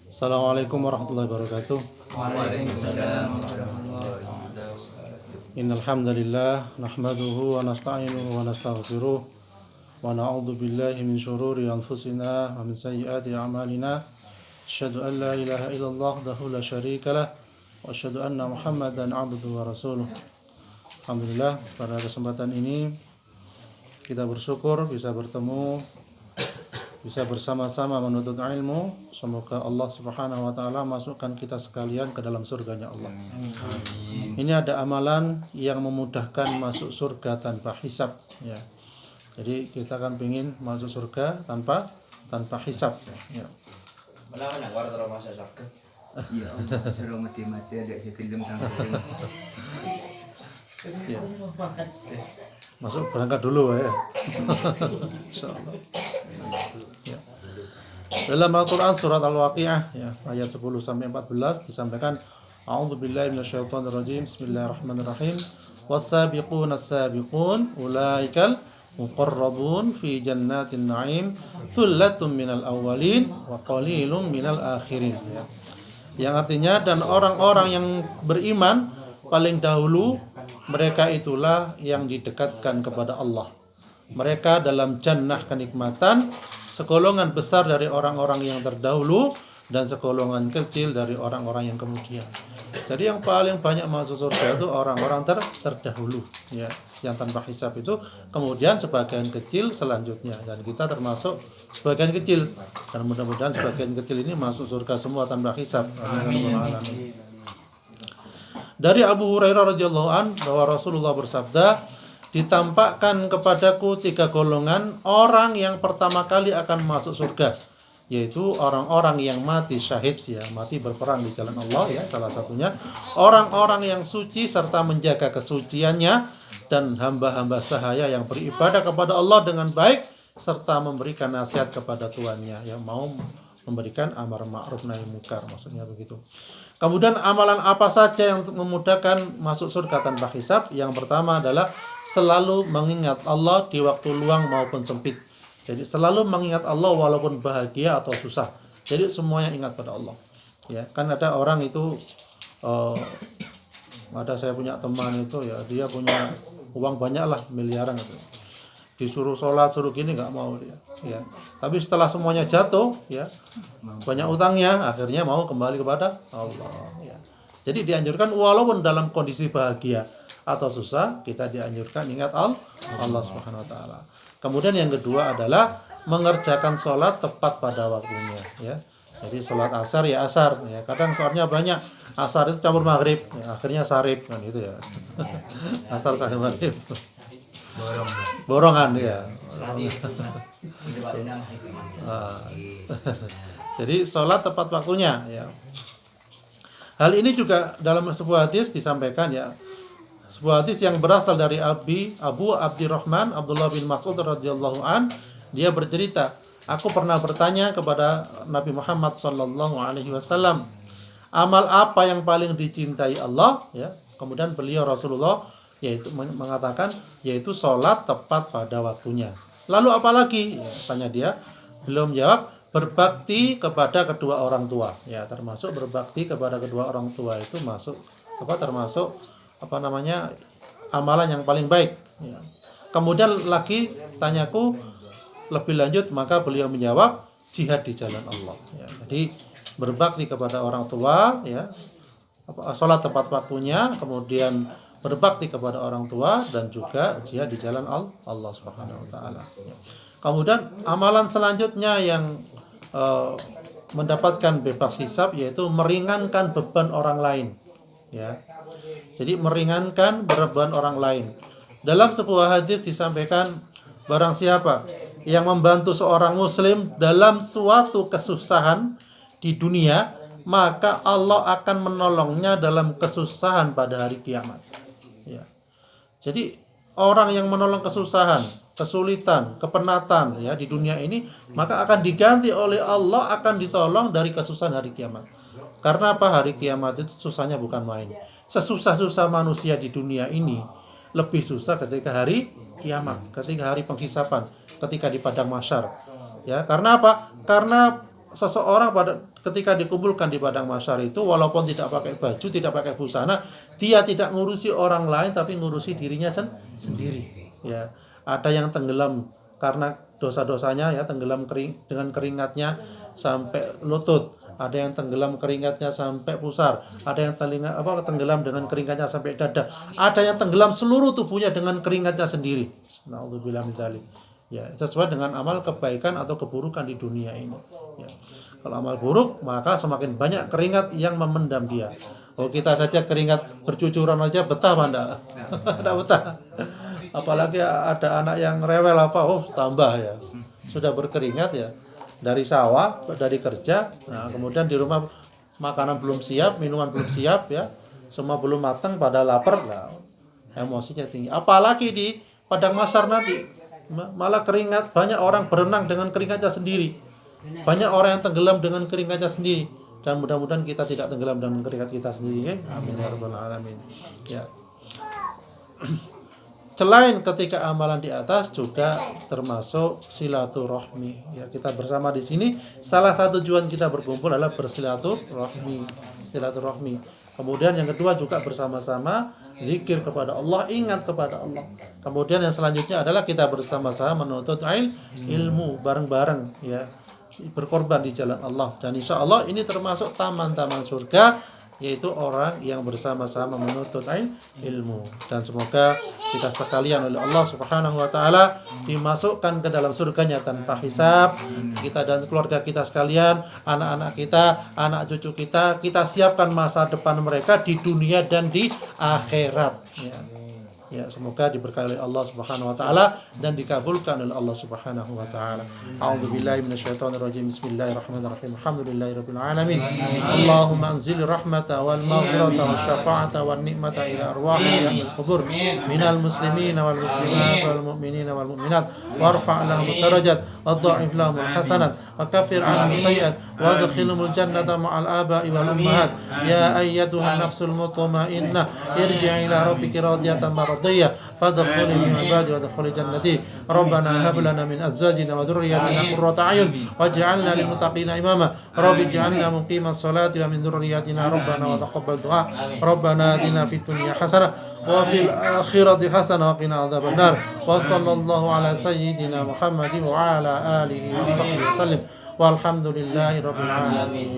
Assalamualaikum warahmatullahi wabarakatuh. Waalaikumsalam warahmatullahi wabarakatuh. Innal hamdalillah nahmaduhu wa nasta'inuhu wa nastaghfiruh wa na'udzu billahi min shururi anfusina wa min sayyiati a'malina. Asyhadu an la ilaha illallah wahdahu la syarika lah wa asyhadu anna Muhammadan 'abduhu wa rasuluh. Alhamdulillah, pada kesempatan ini kita bersyukur bisa bertemu, bisa bersama-sama menuntut ilmu. Semoga Allah Subhanahu wa taala masukkan kita sekalian ke dalam surganya Allah. Ini ada amalan yang memudahkan masuk surga tanpa hisab ya. Jadi kita kan ingin masuk surga tanpa hisab ya. Mana war terus masa surga. Ya Allah, suruh mati-mati ada si film tanggung. Ya. Masuk berangkat dulu ya. Insyaallah. Ya. Dalam Al-Qur'an surat Al-Waqiah ya, ayat 10 sampai 14 disampaikan A'udzubillahi minasyaitonirrajim. Bismillahirrahmanirrahim. Was-sabiquna as-sabiqun ulaikal muqarrabun fi jannatin na'im thullatun minal awwalin wa qalilun minal akhirin ya. Yang artinya dan orang-orang yang beriman paling dahulu mereka itulah yang didekatkan kepada Allah. Mereka dalam jannah kenikmatan, segolongan besar dari orang-orang yang terdahulu dan segolongan kecil dari orang-orang yang kemudian. Jadi yang paling banyak masuk surga itu orang-orang terdahulu ya, yang tanpa hisab itu, kemudian sebagian kecil selanjutnya, dan kita termasuk sebagian kecil, dan mudah-mudahan sebagian kecil ini masuk surga semua tanpa hisab. Amin. Dari Abu Hurairah radhiyallahu an bahwa Rasulullah bersabda, ditampakkan kepadaku 3 golongan orang yang pertama kali akan masuk surga, yaitu orang-orang yang mati syahid ya, mati berperang di jalan Allah ya, salah satunya orang-orang yang suci serta menjaga kesuciannya, dan hamba-hamba sahaya yang beribadah kepada Allah dengan baik serta memberikan nasihat kepada tuannya, yang mau memberikan amar ma'ruf nahi munkar, maksudnya begitu. Kemudian amalan apa saja yang memudahkan masuk surga tanpa hisab? Yang pertama adalah selalu mengingat Allah di waktu luang maupun sempit. Jadi selalu mengingat Allah walaupun bahagia atau susah. Jadi semuanya ingat pada Allah. Ya, kan ada orang itu ada saya punya teman itu ya, dia punya uang banyak lah, miliaran itu. Disuruh sholat, suruh gini nggak mau dia. Ya. Tapi setelah semuanya jatuh, ya banyak utangnya, akhirnya mau kembali kepada Allah. Ya. Jadi dianjurkan walaupun dalam kondisi bahagia atau susah, kita dianjurkan ingat Allah Subhanahu Wa Taala. Kemudian yang kedua adalah mengerjakan sholat tepat pada waktunya. Ya. Jadi sholat asar ya asar. Ya. Kadang sholatnya banyak, asar itu campur maghrib, ya, akhirnya sarib kan itu ya. Asar sarib maghrib. Borongan ya. Jadi sholat tepat waktunya ya. Hal ini juga dalam sebuah hadis disampaikan ya. Sebuah hadis yang berasal dari Abu Abdurrahman Abdullah bin Mas'ud radhiyallahu an, dia bercerita, aku pernah bertanya kepada Nabi Muhammad sallallahu alaihi wasallam, amal apa yang paling dicintai Allah ya. Kemudian beliau Rasulullah yaitu mengatakan yaitu sholat tepat pada waktunya. Lalu apalagi? Ya, tanya dia. Belum jawab, berbakti kepada kedua orang tua. Ya, termasuk berbakti kepada kedua orang tua itu termasuk amalan yang paling baik. Ya. Kemudian lagi tanyaku lebih lanjut, maka beliau menjawab jihad di jalan Allah. Ya, jadi berbakti kepada orang tua, ya, sholat tepat waktunya, kemudian berbakti kepada orang tua, dan juga jihad di jalan Allah Subhanahu wa taala. Kemudian amalan selanjutnya yang mendapatkan bebas hisab yaitu meringankan beban orang lain. Ya. Jadi meringankan beban orang lain. Dalam sebuah hadis disampaikan, barang siapa yang membantu seorang muslim dalam suatu kesusahan di dunia, maka Allah akan menolongnya dalam kesusahan pada hari kiamat. Ya. Jadi orang yang menolong kesusahan, kesulitan, kepenatan ya di dunia ini, maka akan diganti oleh Allah, akan ditolong dari kesusahan hari kiamat. Karena apa? Hari kiamat itu susahnya bukan main. Sesusah-susah manusia di dunia ini, lebih susah ketika hari kiamat, ketika hari penghisapan, ketika di padang mahsyar. Ya, karena apa? Karena seseorang ketika dikumpulkan di padang mahsyar itu walaupun tidak pakai baju, tidak pakai busana, dia tidak ngurusi orang lain tapi ngurusi dirinya sendiri. Ya, ada yang tenggelam karena dosa-dosanya ya, tenggelam dengan keringatnya sampai lutut. Ada yang tenggelam keringatnya sampai pusar, ada yang tenggelam dengan keringatnya sampai dada, ada yang tenggelam seluruh tubuhnya dengan keringatnya sendiri. Nauzubillah min dzalik. Ya, sesuai dengan amal kebaikan atau keburukan di dunia ini. Ya. Kalau amal buruk, maka semakin banyak keringat yang memendam dia. Oh, kita saja keringat bercucuran aja betah apa enggak? Enggak betah. Apalagi ada anak yang rewel tambah ya. Sudah berkeringat ya. Dari sawah, dari kerja, nah kemudian di rumah makanan belum siap, minuman belum siap ya. Semua belum matang pada lapar, nah, emosinya tinggi. Apalagi di padang mahsyar nanti malah keringat, banyak orang berenang dengan keringatnya sendiri, banyak orang yang tenggelam dengan keringatnya sendiri, dan mudah-mudahan kita tidak tenggelam dengan keringat kita sendiri ya. Amin ya rabbal alamin ya. Selain ketika amalan di atas juga termasuk silaturahmi ya, kita bersama di sini salah satu tujuan kita berkumpul adalah bersilaturahmi. Kemudian yang kedua juga bersama-sama zikir kepada Allah, ingat kepada Allah. Kemudian yang selanjutnya adalah kita bersama-sama menuntut ilmu bareng-bareng ya, berkorban di jalan Allah. Dan insya Allah ini termasuk taman-taman surga, yaitu orang yang bersama-sama menuntut ilmu. Dan semoga kita sekalian oleh Allah Subhanahu wa taala dimasukkan ke dalam surganya tanpa hisab. Kita dan keluarga kita sekalian, anak-anak kita, anak cucu kita, kita siapkan masa depan mereka di dunia dan di akhirat ya. Ya, semoga diberkahi oleh Allah Subhanahu wa taala dan dikabulkan oleh Allah Subhanahu wa taala. A'udzubillahi minasyaitonir rajim. Bismillahirrahmanirrahim. Alhamdulillahirabbil alamin. Allahumma anzil rahmata wal maghfirata wasyafa'ata wan ni'mata ila arwahil qubur minal muslimina wal muslimat wal mu'minina wal mu'minat warfa' lahum darajat wadha'if lahum hasanat wa kaffir 'anhum sayyi'at wa adkhilhumul jannata ma'al aba'i wal ummahat. Ya ayyatuhan nafsul mutmainnah irji'i ila rabbiki radiyatan فادخلي في عبادي وادخلي جنتي ربنا هب لنا من ازواجنا وذرياتنا قرة اعين واجعلنا للمتقين اماما رب اجعلنا مقيم الصلاة ومن ذرياتنا ربنا وتقبل دعاء ربنا آتنا في الدنيا حسنة وفي الآخرة حسنة وقنا عذاب النار وصلى الله على سيدنا محمد وعلى آله وصحبه وسلم والحمد لله رب العالمين.